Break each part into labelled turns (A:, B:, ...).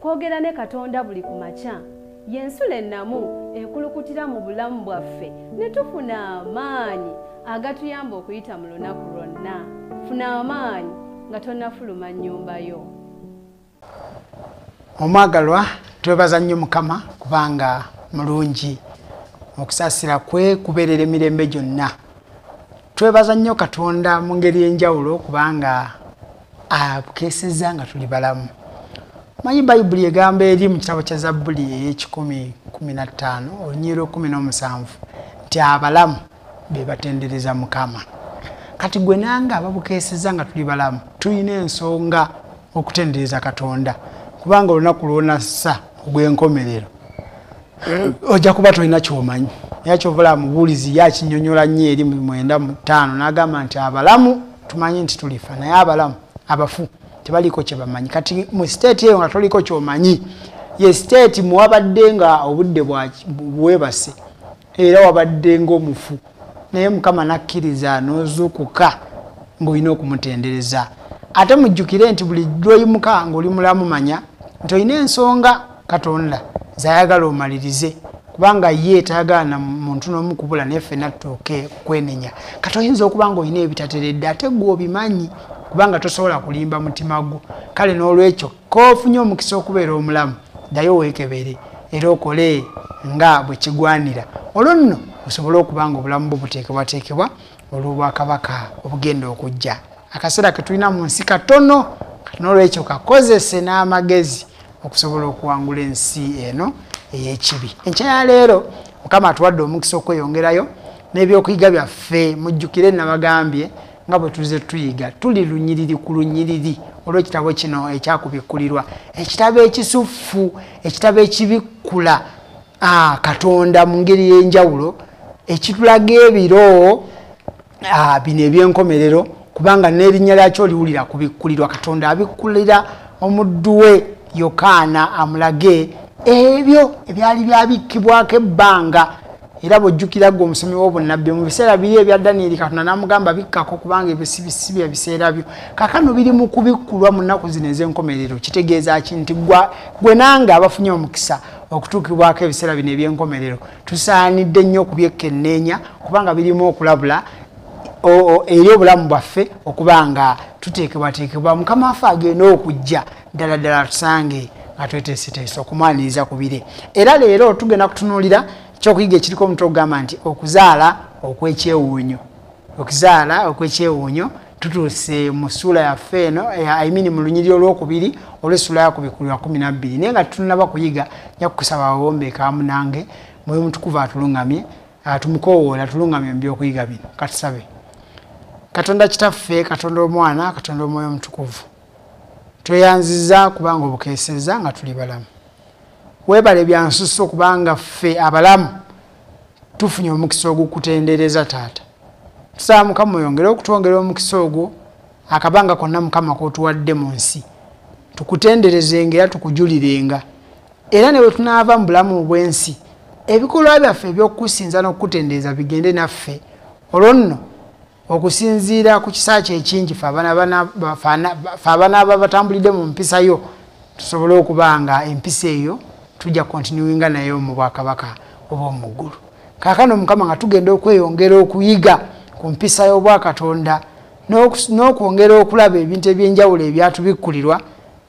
A: okwogera ne Katonda buli kumakya yensula ennamu ekulukutira mu bulamu bwaffe ne tufuna amaanyi agatuyamba okuyita mu lunaku lwonna. Funa amaanyi nga tonnafuluma nnyumba yo.
B: Omwagalwa, twebaza nnyo Mukama kubanga mulungi, okusaasira kwe kubeerera emirembe gyonna. Twebaza nnyo Katonda mu ngeri enjawulo kubanga abukeesezza nga tuli balamu. Manyi Bayibuli egamba eri mu kitabo kya Zabbuli ey'ekikumi-15 olunyiriro 17 nti abalamu be batendereza Mukama. Kati gwe nange ababukeesezza nga tuli balamu tulina ensonga okutendereza Katonda kubanga olunaku lw'onassa ogw'enkomerero ojja kuba tolina kyomanyi. Era kyovula mubuulizi yakinyonyola nnyo eri 9:5 n'agamba nti abalamu tumanyi nti tulifa naye abalamu abafu tebaliko kye bamanyi. Kati mu state eyo nga toliko kyomanyi ye state muwabadde nga obudde bwebase era wabadde ng'omufu naye Mukama nakkiriza n'ozuukuka ng'olina okumutendereza. Ate mujjukire nti buli lw'oyimuka ng'oli mulamu manya nti olina ensonga Katonda z'ayagala omalirize kubanga ye tayagala na muntu n'omu kubula naye ffenna tutuuke kwenenya. Kati oyinza okuba ng'olina ebitateredde ate gwe obimanyi kubanga tosobola kulimba mutima gwo. Kale n'olwekyo koofunye omukisa okubeera omulamu ddayo weekebere era okole nga bwe kigwanira olwo nno osobole okuba nga obulamu bwo buteekebwateekebwa olw'obwakabaka obugenda okujja. Akaseera ke tulina mu nsi katono, n'olwekyo kakozese n'amagezi okusobola okuwangula ensi eno ey'ekibi. Enkya ya leero Mukama atuwadde omukisa okweyongerayo n'ebyokuyiga byaffe. Mujjukire nabagambye nga bwe tuze tuyiga tuli lunyiriri ku lunyiriri olw'ekitabo kino ekyakubikkulirwa, ekitabo ekisuffu, ekitabo ekibikkula Katonda mu ngeri y'enjawulo, ekitulaga ebiro bino eby'enkomerero kubanga n'erinnya lyakyo liwulira kubikkulirwa. Katonda abikkulira omuddu we Yokaana amulage ebyo ebyali byabikkibwako ebbanga. Era bw'ojjukira gwe omusomi w'obunnabbi mu biseera biri ebya Danyeri Katonda n'amugamba bikkako kubanga ebyo biseera byo. Kaakano biri mu kubikkulwa mu nnaku zino ez'enkomerero. Kitegeeza ki nti gwe nange abafunye omukisa okutuukibwako ebiseera bino eby'enkomerero tusaanidde nnyo okubyekkenneenya kubanga birimu okulabula eri obulamu bwaffe okuba nga tuteekebwateekebwa. Mukama waffe agenda okujja ddala ddala tusange nga tweteeseteese okumwaniriza ku bire. Era leero tugenda kutunuulira ekyokuyiga ekiriko omutwe ogugamba nti okuzaala okw'ekyewuunyo. Okuzaala okw'ekyewuunyo tutuuse mu ssuula yaffe eno mu lunyiriri olwokubiri olw'essuula yakubikkulirwa 12 naye nga tutunaba kuyiga nja kukusaba wawombeeka wamu nange Mwoyo Mutukuvu atuluŋŋamye tumukoowoola atuluŋŋamye mu byokuyiga bino. Katusabe. Katonda Kitaffe, Katonda Omwana, Katonda Omwoyo Mutukuvu, tweyanziza kubanga obukeesezza nga tuli balamu. Weebale byansusse okubanga ffe abalamu tufunye omukisa ogukutendereza Taata. Tusaba Mukama oyongere okutwongera omukisa ogwo akabanga konna Mukama k'otuwadde mu nsi. Tukutenderezenga era tukujulirenga. Era ne bwe tunaava mu bulamu bw'ensi ebikolwa byaffe eby'okukusinza n'okukutendereza bigende naffe. Olwo nno okusinziira ku kisa kye ekingi ffe abaana abatambulidde mu mpisa yo tusobole okuba nga empisa eyo tujja kontinuinga nayo mu bwakabaka obw'omu ggulu. Kaakano Mukama nga tugenda okweyongera okuyiga ku mpisa y'obwakatonda n'okwongera okulaba ebintu eby'enjawulo ebyatubikkulirwa,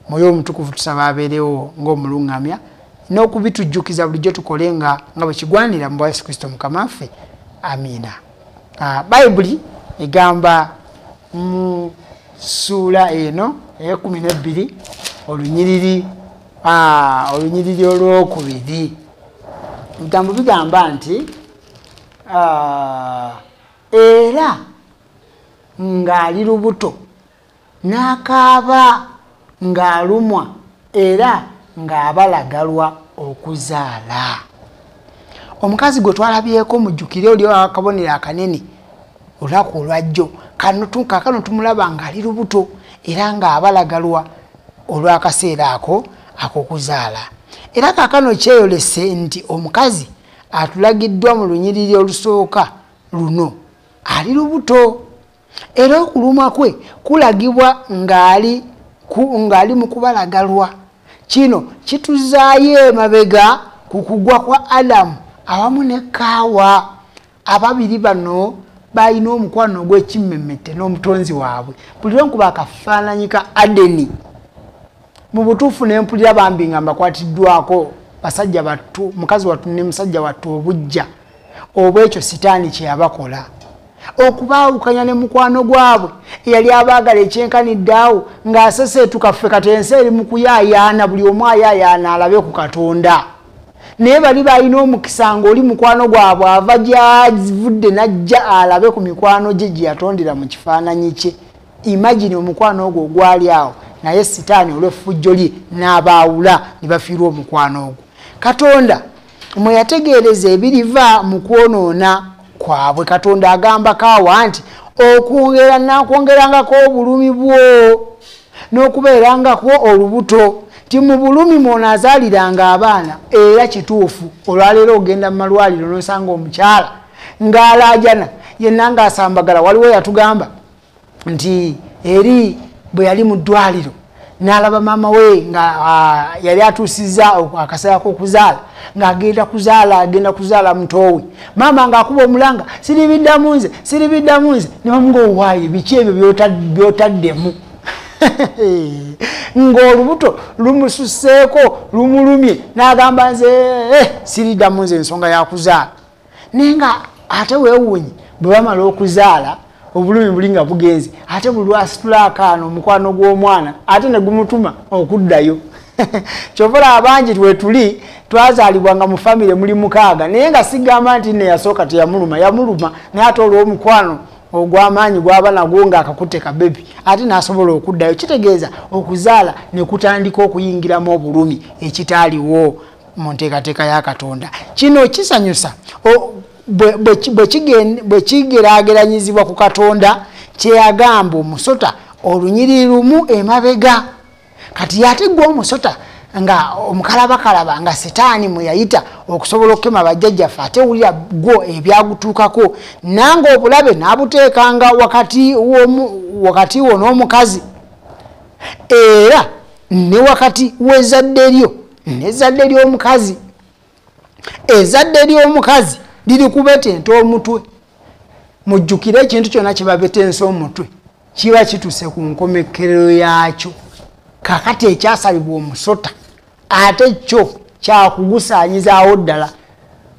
B: Mwoyo Omutukuvu tusaba abeerewo ng'omuluŋŋamya n'okubitujjukiza bulijjo tukole nga bwe kigwanira mu bwa Yesu Kristo Mukama waffe. Amiina. Bayibuli egamba mu ssuula eno ey'e12 olunyiriri olwokubiri. Ebigambo bigamba nti era ng'ali lubuto n'akaaba ng'alumwa era ng'abalagalwa okuzaala. Omukazi gwe twalabyeko mujjukire oli akabonero akanene olunaku olwajjo kaakano tumulaba ng'ali lubuto era ng'abalagalwa olw'akaseera ako ak'okuzaala. Era kaakano kyeyolese nti omukazi atulagiddwa mu lunyiriri olusooka luno ali lubuto era okulumwa kwe kulagibwa ng'ali mu kubalagalwa. kino kituzaayo emabega ku kugwa kwa Adamu awamu ne Kaawa. Ababiri bano balina omukwano ogw'ekimmemmette n'omutonzi waabwe. Buli lwenkuba akafaananyi ka Adeni. Mu butuufu ne mpulira bambi nga mbakwatiddwako basajja battu, mukazi wattu ne musajja wattu obujja obw'ekyo sitaani kye yabakola. Okubaawukanya ne mukwano gwabwe eyali abaagala ekyenkaniddeawo ng'aseseetuka ffe kati ensi eri mu kuyaayaana, buli omu ayaayaana alabe ku Katonda. Naye bali balina omukisa ng'oli mukwano gwabwe ava gy'avudde n'ajja alabe ku mikwano gye gye yatondera mu kifaananyi kye. Imagine omukwano ogwo gwali awo, naye sitaani olw'effujjo lye n'abaawula ne bafiirwa omukwano ogwo. Katonda mwe yategeereza ebiriva mu kwonoona kwabwe, Katonda agamba Kaawa nti okwongera naakwongerangako obulumi bwo n'okubeerangako olubuto, ti mu bulumi mw'onaazaaliranga abaana. Era kituufu olwaleero ogenda mu malwaliro n'osanga omukyala ng'alaajana yenna ng'asambagala. Waliwo yatugamba nti eri bwe yali mu ddwaliro n'alaba maama we nga yali atuusizza akaseera k'okuzaala ng'agenda kuzaala mutowe. Maama ng'akuba omulanga, siribiddamu nze. Ne bamuga owaaye biki ebyo by'otaddemu? Ng'olubuto lumususseeko lumulumye n'agamba nze siriddamu nze ensonga ya kuzaala. Naye nga ate weewuunye bwe bamala okuzaala obulumi buli nga bugenze, ate buli lwasitula akaano omukwano gw'omwana ate ne gumutuma okuddayo. Kyova abangi twetuli twazaalibwa nga mu famire muli mukaaga, naye nga sigamba nti ne yasooka teyamuluma, yamuluma naye ate olw'omukwano ogw'amaanyi gw'aba nagwo ng'akakutte kabebi ate n'asobola okuddayo. Kitegeeza okuzaala ne kutandika okuyingiramu obulumi ekitaaliwo mu nteekateeka ya Katonda. Kino kisanyusa bwe kigeraageranyizibwa ku Katonda kye yagamba omusota olunyiriri lumu emabega. Kati yategwa omusota nga omukalabakalaba nga sitaani mwe yayita okusobola okukema bajjajjaffe, ate wulira gwo ebyagutuukako nange obulabe n'abuteekanga wakati wo n'omukazi, era ne wakati w'ezzadde lyo n'ezzadde ly'omukazi. Ezzadde ly'omukazi liri kubetenta omutwe. Mujjukire ekintu kyonna kye babetensa omutwe kiba kituse ku nkomekerero yaakyo. Kakati ekyasalibwa omusota ate kyo kyakugusaanyizaawo ddala.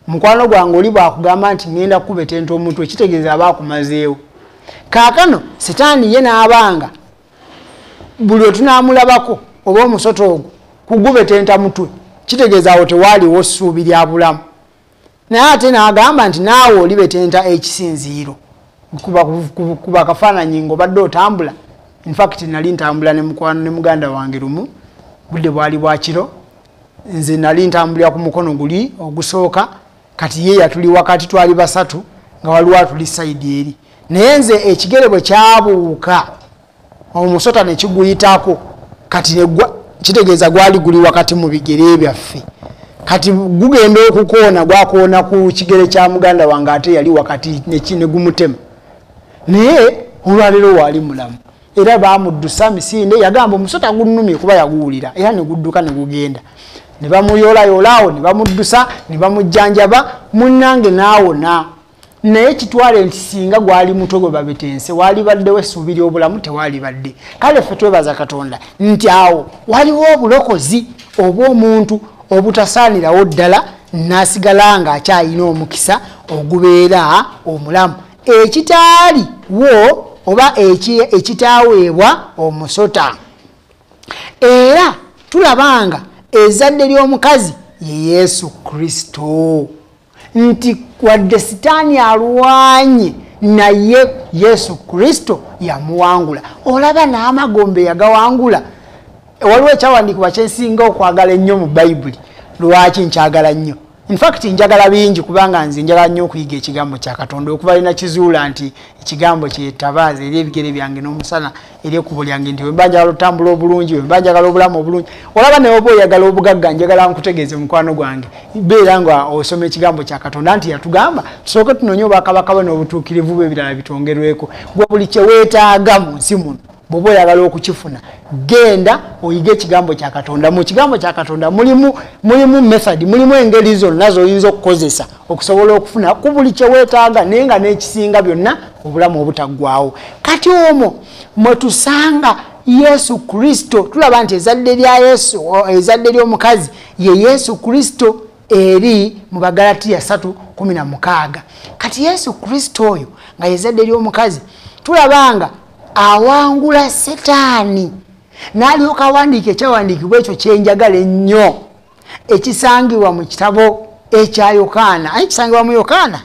B: Mukwano gwange oli bwakugamba nti ngenda kubetenta omutwe kitegeeza aba akumazeewo. Kaakano sitaani ye n'abanga buli otunaamulabako oba omusota ogwo kugubetenta mutwe, kitegeeza awo tewaaliwo ssuubi lya bulamu. Naye ate n'agamba nti naawe olibetenta ekisinziiro kuba kafaananyi ng'obadde otambula. In fact nali ntambula ne mukwano ne muganda wange lumu, budde bwali bwa kiro, nze nali ntambulira ku mukono guli ogusooka, kati ye yatuli wakati, twali basatu nga waliwo atuli sayidi eri. Naye nze ekigere bwe kyabuuka omusota ne kiguyitako, kati negwa, kitegeeza gwali guli wakati mu bigere byaffe. Kati gugenda okukoona, gwakoona ku kigere kya muganda wange ate yali wakati ne gumutema. Naye olwaleero wali mulamu. Era bamuddusa misinde, yagamba omusota gunnumye kuba yaguwulira, era ne gudduka ne gugenda. Ne bamuyoolayoolaawo ne bamuddusa ne bamujjanjaba, munnange n'awona. Naye kitwale nti singa gwali mutwe gwe babetense wali baddewo essuubi ly'obulamu tewali badde. Kale ffe twebaza Katonda nti awo waliwo obulokozi obw'omuntu obutasaanirawo ddala n'asigala ng'akyalina omukisa ogubeera omulamu. Ekitaaliwo oba ekitaaweebwa omusota. Era tulabanga ezzadde ly'omukazi ye Yesu Kristo, nti wadde sitaani alwanye naye Yesu Kristo yamuwangula. Olaba n'amagombe yagawangula. Waliwo ekyawandiikibwa kyensinga okwagala ennyo mu Bayibuli. Lwaki nkyagala nnyo? In fact njagala bingi kubanga nze njagala nnyo okuyiga ekigambo kya Katonda, okuba alina kizuula nti ekigambo kyetabaaza eri ebigere byange n'omusana eri ekkubo lyange, nti wemba njagala otambula obulungi, wemba njagala obulamu obulungi. Olaba naye oba oyagala obugagga, njagala nkutegeeze mukwano gwange, beera nga osoma ekigambo kya Katonda nti yatugamba tusooke tunoonye obwakabaka bwe n'obutuukirivu bwe ebirala bitongerweko. Gwe buli kye weetaaga mu nsi muno bwoba oyagala okukifuna genda oyige ekigambo kya Katonda. Mu kigambo kya Katonda mulimu method, mulimu engeri zonna zoyinza okukozesa okusobola okufuna ku buli kye weetaaga naye nga n'ekisinga byonna obulamu obutaggwaawo. Kati omwo mwe tusanga Yesu Kristo. Tulaba nti ezadde lya Yesu, ezadde ly'omukazi ye Yesu Kristo eri mu Bagalatiya 3:16. Kati Yesu Kristo oyo nga ezadde ly'omukazi tulabanga awangula Setaani n'alyoka awandiika ekyawandiikibwa ekyo kyenjagala ennyo ekisangibwa mu kitabo ekya Yokaana. Ekisangibwa mu Yokaana?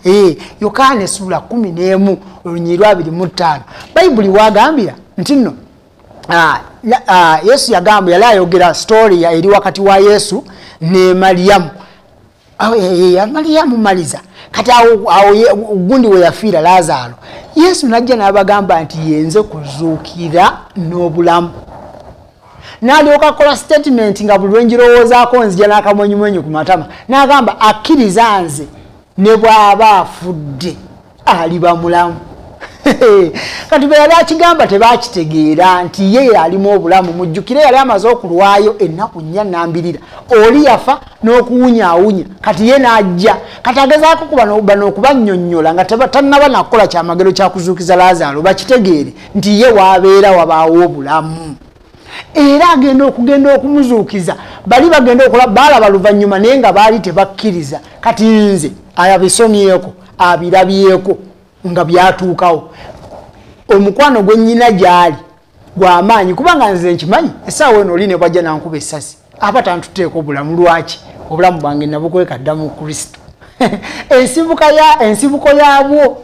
B: Yokaana essula 11 olunyiriri 25. Bayibuli wagambira nti nno Yesu yagamba yali ayogera story eri wakati wa Yesu ne Mariyamu. Mariyamu maliza kati awo gundi we yafiira Lazaro. Yesu najja n'abagamba nti yenze kuzuukira n'obulamu. N'alyoka akola statement nga buli lwenjirowoozaako nzija n'akamwenyumwenyu ku matama n'agamba akkiriza nze ne bw'aba afudde aliba mulamu. Kati bwe yali akigamba tebaakitegeera nti ye alimu obulamu. Mujjukire yali amaze okulwayo ennaku 4 oli yafa n'okuwunyaawunya kati ye n'ajja kati agezaako bano okubannyonnyola nga tannaba nakola kyamagero kyakuzuukiza Lazaro bakitegeere nti ye waabeera wabaawo obulamu. Era agenda okumuzuukiza bali bagenda okola baalaba luvannyuma naye nga baali tebakkiriza. Kati nze ayabisomyeko abirabyeko nga byatuukawo omukwano gwe nnyina gyali gw'amaanyi kubanga nze nkimanyi essaawa eno oli ne bwajja nankuba essasi apa tantuteeka obulamu. Lwaki? Obulamu bwange nabukweka dda mu Kristo. Ensibuko yaabwo.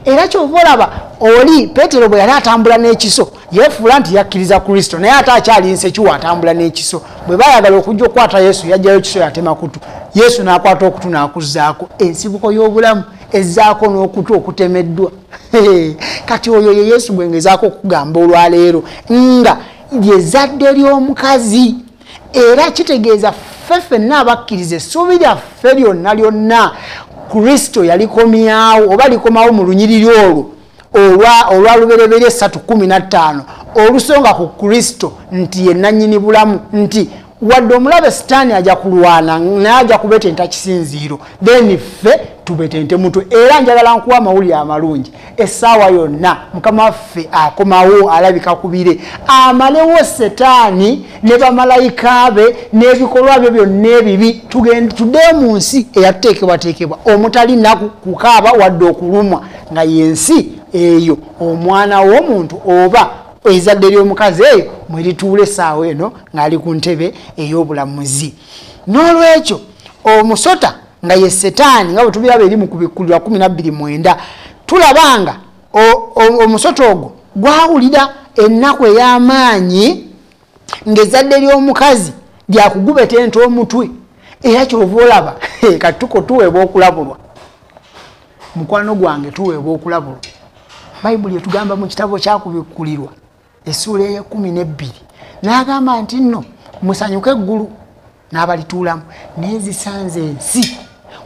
B: Era kyova olaba oli Peetero bwe yali atambula n'ekiso yeefuula nti yakkiriza Kristo naye ate akyali nsekiwa atambula n'ekiso. Bwe baayagala okujja okukwata Yesu yajjayo ekiso yatema kutu. Yesu n'akwata okutu n'akuzzaako. Ensibuko y'obulamu ezzaako n'okutu okutemeddwa. Kati oyo ye Yesu gwe ngezaako okugamba olwaleero nga lyezadde ly'omukazi. Era kitegeeza ffe ffenna abakkiriza essuubi lyaffe lyonna Kristo yalikomyawo oba likomawo mu lunyiriri olwo olwa lubereberye 3:15 olusonga ku Kristo nti ye nannyini bulamu nti wadde omulabe Sitaani ajja kulwana n'ajja kubetenta kisinziiro then ffe tubetente mutwe. Era njagala nkuwa amawulire amalungi essaawa yonna Mukama waffe akomawo alabika kubire amalewo Setaani ne bamalayika be n'ebikolwa bye byonna ebibi tudde mu nsi eyatuteekebwateekebwa omutali naku kukaaba wadde okulumwa nga yensi eyo omwana w'omuntu oba ezadde ly'omukazi eyo mwerituula essaawa eno ng'ali ku ntebe ey'obulamuzi. N'olwekyo omusota nga ye Setaani nga bwe tubiraba eri mu Kubikkulirwa 12:9 tulabanga omusota ogwo gwawulira ennaku ey'amaanyi ng'ezadde ly'omukazi lyakugubetenta omutwe. Era kyova olaba kati tuweebwa okulabulwa. Mukwano gwange tuweebwa okulabulwa. Bayibuli etugamba mu kitabo kya Kubikkulirwa essula 12 n'agamba nti nno musanyuke eggulu n'abalituulamu n'ezisanze ensi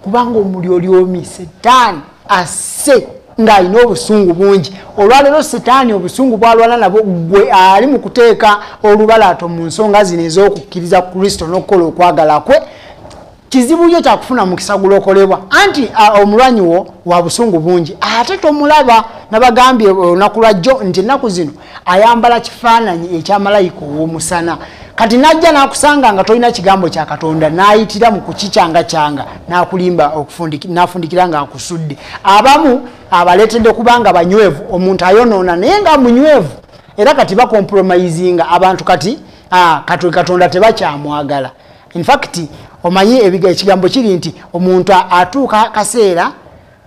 B: kubanga omulyolyomi Setaani asse ng'alina obusungu bungi. Olwaleero Setaani obusungu bwalwana nabwo gwe ali mu kuteeka olubalaato mu nsonga zino ez'okukkiriza Kristo n'okukola okwagala kwe. Kizibu kyo kyakufuna mukisa gulokolebwa anti omulwanyi wo wa busungu bungi ate tomulaba. Nabagambye olunaku lwajjo nti ennaku zino ayambala kifaananyi ekyamalayika ow'omusana. Kati najja n'akusanga nga tolina kigambo kya Katonda n'ayitira mu kukikyanga n'akulimba n'afundikira ng'akusudde. Abamu abaleetedde kubanga banywevu omuntu ayonoona naye nga munywevu era kati bakompromisinga abantu kati Katonda tebakyamwagala. In fact omanyi ekigambo kiri nti omuntu atuuka kaseera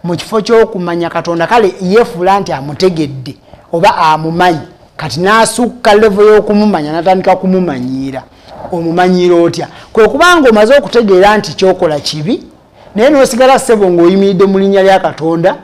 B: mu kifo ky'okumanya Katonda kale yeefuula nti amutegedde oba amumanyi kati n'asukka level y'okumumanya n'atandika kumumanyiira. Omumanyiira otya? Kwe kubanga omaze okutegeera nti kyokola kibi naye n'osigala ssebo ng'oyimiridde mu linnya lya Katonda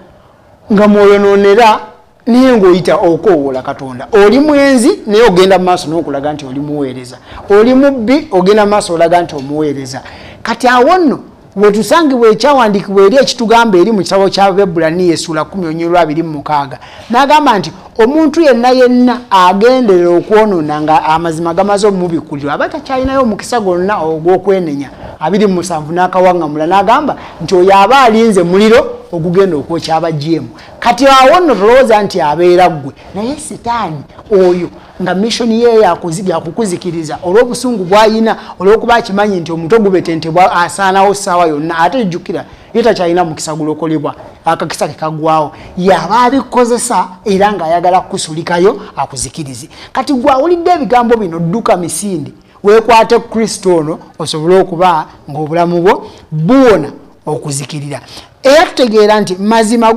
B: nga mwoyonoonera naye ng'oyita okoowola Katonda. Oli mwenzi naye ogenda mu maaso n'okulaga nti oli muweereza. Oli mubbi ogenda mu maaso olaga nti omuweereza. Kati awo nno bwe tusangibwa ekyawandiikibwa eri ekitugamba eri mu kitabo ky'Abaebbulaniya essula 10:26 n'agamba nti omuntu yenna agenderera okwonoona nga amazima gamaze omubikkulirwa aba takyalinayo omukisa gonna ogw'okwenenya 27 n'akawaŋŋamula n'agamba nti oyo aba alinze muliro ogugenda okwokya abajeemu. Kati awo nno tolowooza nti abeera ggwe naye sitaani oyo nga missoni ye yakukuzikiriza olw'obusungu bw'ayina olw'okuba akimanyi nti omutwe gubetentebwa asaanawo ssaawa yonna ate jjukira ye takyalina mukisa gulokolebwa akakisa ke kagwawo yaba abikozesa era ng'ayagala kukusulikayo akuzikirize. Kati gwe awulidde ebigambo bino dduka misinde weekwate Kristo ono osobole okuba ng'obulamu bwo buwona okuzikirira. Era tutegeera nti mazima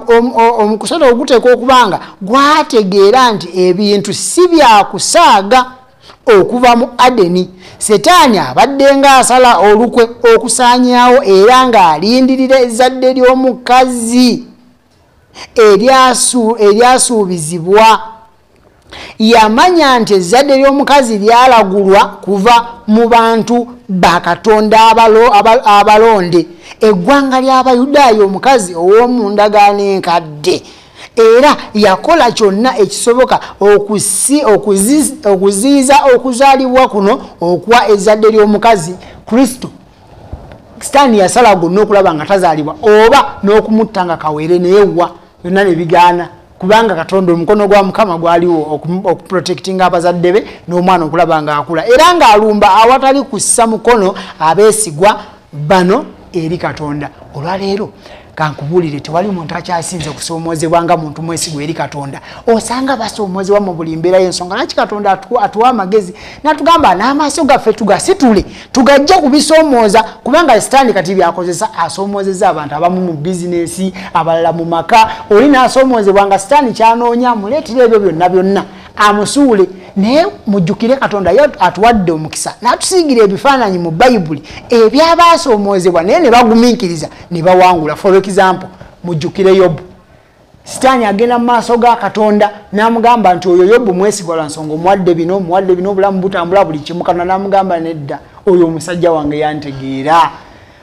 B: omukusota oguteeka okubanga gwategeera nti ebintu si byakusaaga okuva mu Adeni. Setaani abadde ng'asala olukwe okusaanyaawo era ng'alindirira ezzadde ly'omukazi eryasuubizibwa. Yamanya nti ezzadde ly'omukazi lyalagulwa kuva mu bantu ba Katonda abalonde, eggwanga ly'Abayudaaya, omukazi ow'omu ndagaano enkadde. Era yakola kyonna ekisoboka okuziiza okuzaalibwa kuno okuwa ezzadde ly'omukazi Kristo. Sitaani yasala gonna okulaba nga tazaalibwa oba n'okumutta nga kawere neyewa byonna ne bigaana kubanga Katonda omukono gwa Mukama gwaliwo okuprotectinga abazadde be n'omwana okulaba nga akula era ng'alumba awatali kussa mukono abeesigwa bano eri Katonda. Olwaleero kankubuulire tewali muntu akyasinze kusoomoozebwa nga muntu mwesigwa eri Katonda. Osanga basoomoozebwa mu buli mbeera y'ensonga lwaki Katonda atuwa amagezi n'atugamba n'amaaso gaffe tugasitule tugajja kubisoomooza kubanga Sitaani kati byakozesa asoomoozeza abantu abamu mu bizinesi abalala mu maka. Oli n'asoomoozebwa nga Sitaani kyanoonya muleetera ebyo byonna amusuule. Naye mujjukire Katonda atuwadde omukisa n'atusiigira ebifaananyi mu Bayibuli ebyabasoomoozebwa naye ne bagumiikiriza ne bawangula. For example, mujjukire Yobu. Sitaani agenda mu maaso ga Katonda n'amugamba nti oyo Yobu mwesigwa lwa nsonga omuwadde bino obulamu butambula buli kimu. Katonda n'amugamba nedda oyo omusajja wange yantegeera.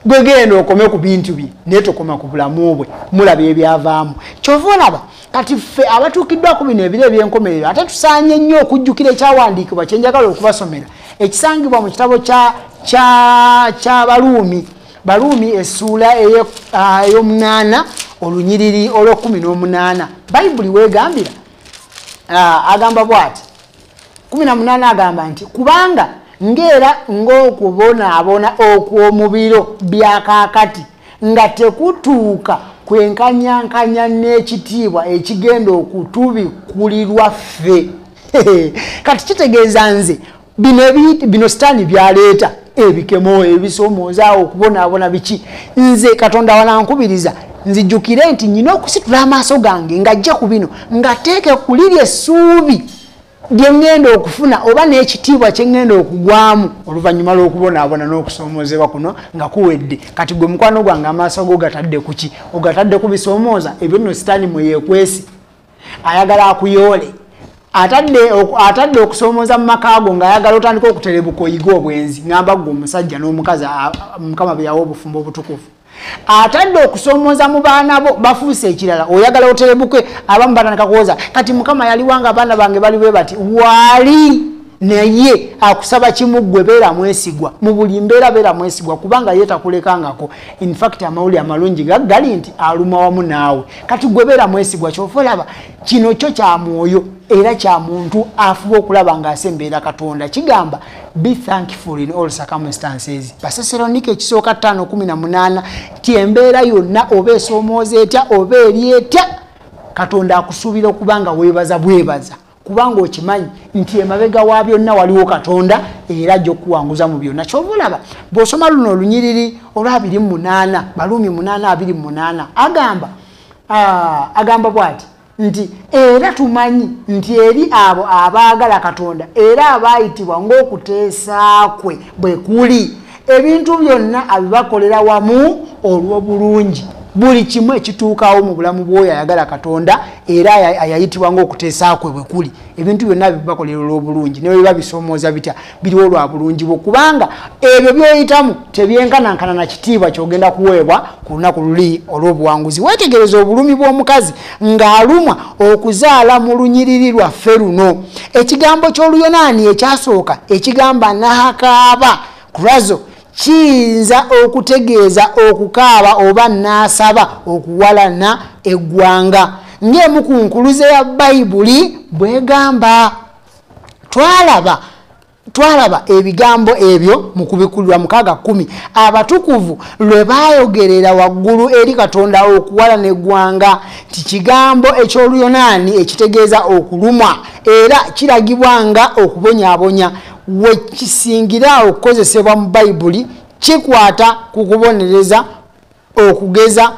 B: Gwe genda okome ku bintu bye naye tokoma ku bulamu bwe mulaba ebyavaamu. Kyova olaba kati ffe abatuukiddwa ku bino ebiro ebyenkomerero ate tusaanye nnyo okujjukira ekyawandiikibwa kye njagala okubasomera ekisangibwa mu kitabo kya Baluumi essuula ey'omunaana olunyiriri olw'18. Bayibuli weegambira agamba bw'ati 18 agamba nti kubanga ngera ng'okubonaabona okw'omubiro byakaakati nga tekutuuka kwenkanyankanya n'ekitiibwa ekigenda okutubikkulirwa ffe. Kati kitegeeza nze bino Sitaani byaleeta ebikemo ebisoomooza okubonaabona biki. Nze Katonda wanankubiriza nzijjukire nti nyina okusitula amaaso gange ng'ajja ku bino ngateeke kulirya essuubi lye ngenda okufuna oba n'ekitiibwa kye ngenda okugwamu oluvannyuma lw'okubonaabona n'okusoomoozebwa kuno nga kuwedde. Kati gwe mukwano gwange amaaso go gatadde ku ki? Ogatadde ku bisoomooza ebyo nno Sitaani mwe yeekwesi ayagala akuyoole. Atadde okusoomooza mu maka go ng'ayagala otandika okuterebuka oyiga obwenzi. Ngamba gwe omusajja n'omukazi Mukama be yawa obufumbo obutukuvu. Atadde okusoomooza mu baana bo bafuuse ekirala oyagala oterebuke abamu batandika kuwoza kati Mukama yaliwanga abaana bange bali bwe bati waali naye akusaba kimu gwe beera mwesigwa mu buli mbeera beera mwesigwa kubanga ye takulekangako. In fact amawuli amalungi gali nti aluma wamu naawe. Kati gwe beera mwesigwa ky'ofa olaba kino kyo kya mwoyo era kya muntu afuba okulaba ng'asembeera Katonda. Kigamba be thankful in all circumstances. Basesalonike ekisooka 5:18 ti embeera yonna oba esoomooza etya oba eri etya Katonda akusuubira okubanga weebaza bwebaza kubanga okimanyi nti emabega wa byonna waliwo Katonda era ajja okuwanguza mu byonna. Kyova olaba bw'osoma luno olunyiriri olw'28 Baluumi 8:28 agamba bw'ati nti era tumanyi nti eri abo abaagala Katonda era abaayitibwa ng'okuteesa kwe bwe kuli ebintu byonna abibakolera wamu olw'obulungi buli kimu ekituukawo mu bulamu bw'oyo ayagala Katonda era ayayitibwa ng'okuteesa kwe bwe kuli ebintu byonna bibakolera olw'obulungi ne bwe biba bisoomooza bitya biriwo lwa bulungi bwo kubanga ebyo by'oyitamu tebyenkanankana na kitiibwa ky'ogenda kuweebwa ku lunaku luli olw'obuwanguzi. Weetegereza obulumi bw'omukazi ng'alumwa okuzaala mu lunyiriri lwaffe luno. Ekigambo ky'Oluyonaani ekyasooka ekigamba nahakaaba kurazo kiyinza okutegeeza okukaaba oba naasaba okuwalana eggwanga ng'emu ku nkuluze ya Bayibuli bwegamba. Twalaba ebigambo ebyo mu kubikulirwa 6:10 abatukuvu lwe baayogerera waggulu eri Katonda okuwalana eggwanga ti kigambo eky'Oluyonaani ekitegeeza okulumwa era kiragibwanga okubonyaabonya we kisingira okukozesebwa mu Bayibuli kikwata ku kubonereza okugeza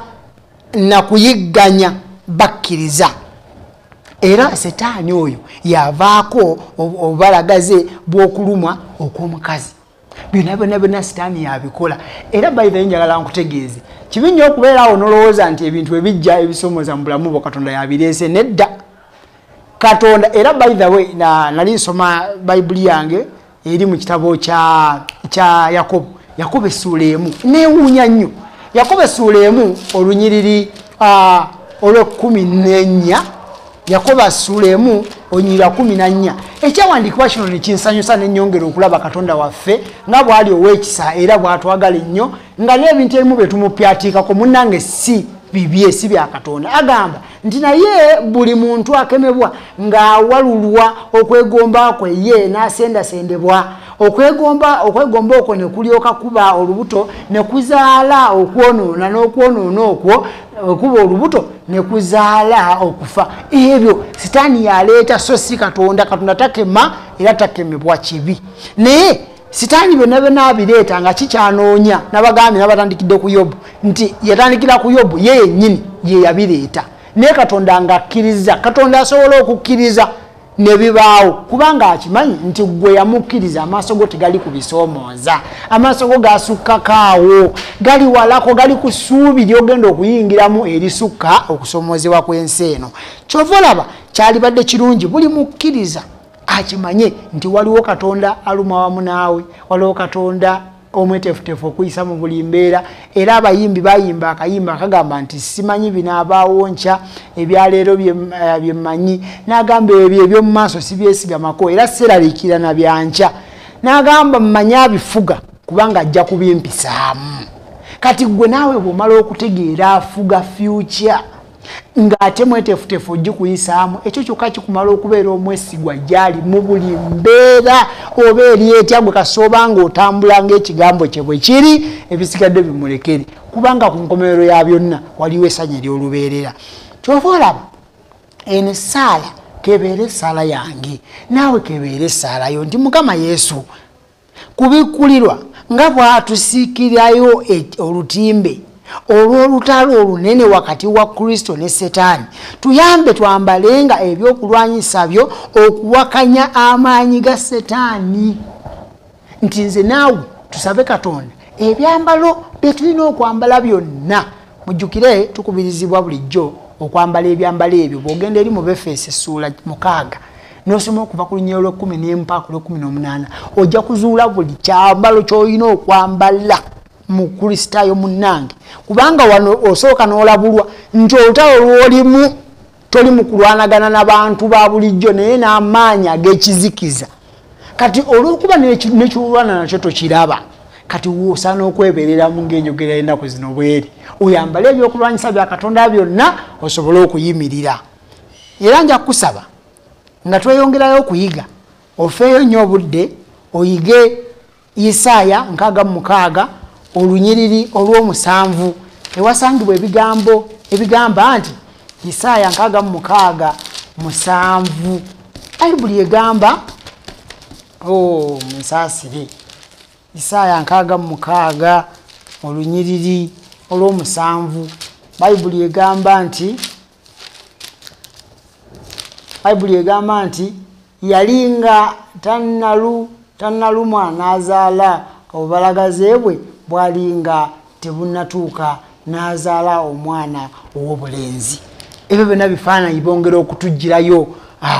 B: na kuyigganya bakkiriza. Era Setaani oyo yavaako obubalagaze bw'okulumwa okw'omukazi. Byonna Setaani yabikola. Era Bayibuli njagala nkutegeeze kibi nnyo okubeerawo n'olowooza nti ebintu ebijja ebisoomooza mu bulamu bwo Katonda yabireese. Nedda. Katonda era by the way nali nsoma Bayibuli yange eri mu kitabo kya Yakobo essula emu neewuunya nnyo. Yakobo essula emu olunyiriri olw'14 Yakobo essula emu olunyiriri 14 ekyawandiikibwa kino ne kinsanyusa n'ennyongera okulaba Katonda waffe nga bw'ali ow'ekisa era bw'atwagala ennyo nga n'ebintu ebimu bye tumupyatikako munnange si bibye si bya Katonda. Agamba nti naye buli muntu akemebwa ng'awalulwa okwegomba kwe ye n'asendasendebwa. Okwegomba okwo ne kulyoka kuba olubuto ne kuzaala okwonoona n'okwonoona okwo kuba olubuto ne kuzaala okufa. Ebyo Setaani yaleeta so si Katonda. Katonda takema era takemebwa kibi. Naye Setaani byonna abireeta nga kikyanoonya n'abagambi n'abatandikidde ku Yobu nti yatandikira ku Yobu ye yennyini ye yabireeta. Naye Katonda ng'akkiriza. Katonda asobola okukkiriza ne bibaawo kubanga akimanyi nti gwe yamukkiriza amaaso go tegali ku bisoomooza. Amaaso go gasukkakaawo gali walako gali ku ssuubi ly'ogenda okuyingiramu erisukka okusoomoozebwa kw'ensi eno. Kyova olaba kyalibadde kirungi buli mukkiriza akimanye nti waliwo Katonda aluma wamu naawe, waliwo Katonda omwetefutefu okuyisa mu buli mbeera. Era abayimbi bayimba akayimba akagamba nti simanyi binaabaawo nkya ebyaleero bye mmanyi n'agamba ebyo eby'omu maaso sibyesigamako era seraliikira na byankya n'agamba mmanyi abifuga kubanga ajja kubimpisaamu. Kati gwe naawe bw'omala okutegeera afuga future ng'ate mwetefutefu ogikuyisaamu ekyo kyokka kikumala okubeera omwesigwa gyali mu buli mbeera oba eri etya gwe kasooba ng'otambula ng'ekigambo kye bwe kiri ebisigadde bimulekere kubanga ku nkomerero ya byonna waliwo essanyu ery'olubeerera. Kyova olaba eno essaala kebeere essaala yange naawe kebeere essaala yo nti Mukama Yesu kubikkulirwa nga bw'atusiikirayo olutimbe olw'olutalo olunene wakati wa Kristo ne Setaani tuyambe twambalenga ebyokulwanyisa byo okuwakanya amaanyi ga Setaani. Nti nze naawe tusabe Katonda ebyambalo bye tulina okwambala byonna. Mujjukire tukubirizibwa bulijjo okwambala ebyambalo ebyo bw'ogenda eri mu Befeso essula 6 n'osoma okuva ku lunyiriri lw'10 mpaka ku lw'18 ojja kuzuula buli kyambalo ky'olina okwambala mu Kristaayo munnange kubanga wano osooka n'olabulwa nti olutalo lw'olimu toli mu kulwanagana n'abantu ba bulijjo naye n'amaanyi ag'ekizikiza. Kati olw'okuba n'ekyolwana nakyo tokiraba kati wosaana okwebereramu ng'enjogera y'ennaku zino bweri oyambale ebyokulwanyisa bya Katonda byonna osobole okuyimirira. Era nja kusaba nga tweyongerayo okuyiga ofeeyo nnyo obudde oyige Isaaya 6:6 olunyiriri olw'7 ewasangibwa ebigambo ebigamba nti Isaaya 6:7 Bayibuli egamba musaasire Isaaya 6:6 olunyiriri olw'7 Bayibuli egamba nti yalinga tannalumwa n'azaala obubalagaze bwe bwalinga tebunnatuuka n'azaala omwana ow'obulenzi. Ebyo byonna bifaananyi bongera okutugirayo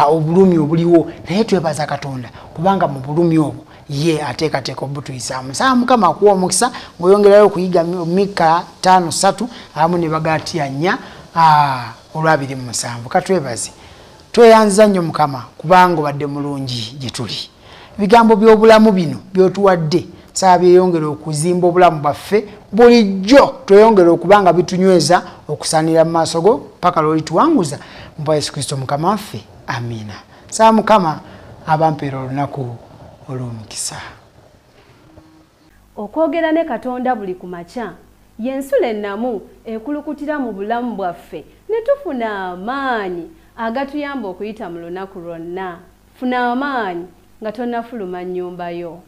B: obulumi obuliwo, naye twebaza Katonda kubanga mu bulumi obwo ye ateekateeka obutuyisaamu. Saba Mukama akuwa omukisa ng'oyongerayo okuyiga Mika 5:3 awamu ne Bagaatiya 4:27. Katwebaze tweyanziza nnyo Mukama kubanga obadde mulungi gye tuli. Ebigambo by'obulamu bino by'otuwadde saba byeyongera okuzimba obulamu bwaffe bulijjo, tweyongera okubanga bitunyweza okusaanira mu maaso go paka lw'olituwanguza mu bwa Yesu Kristo Mukama waffe. Amiina. Saba Mukama abampeera olunaku olw'omukisa.
A: Okwogera ne Katonda buli ku makya y'ensula ennamu ekulukutira mu bulamu bwaffe ne tufuna amaanyi agatuyamba okuyita mu lunaku lwonna. Funa amaanyi nga tonnafuluma nnyumba yo.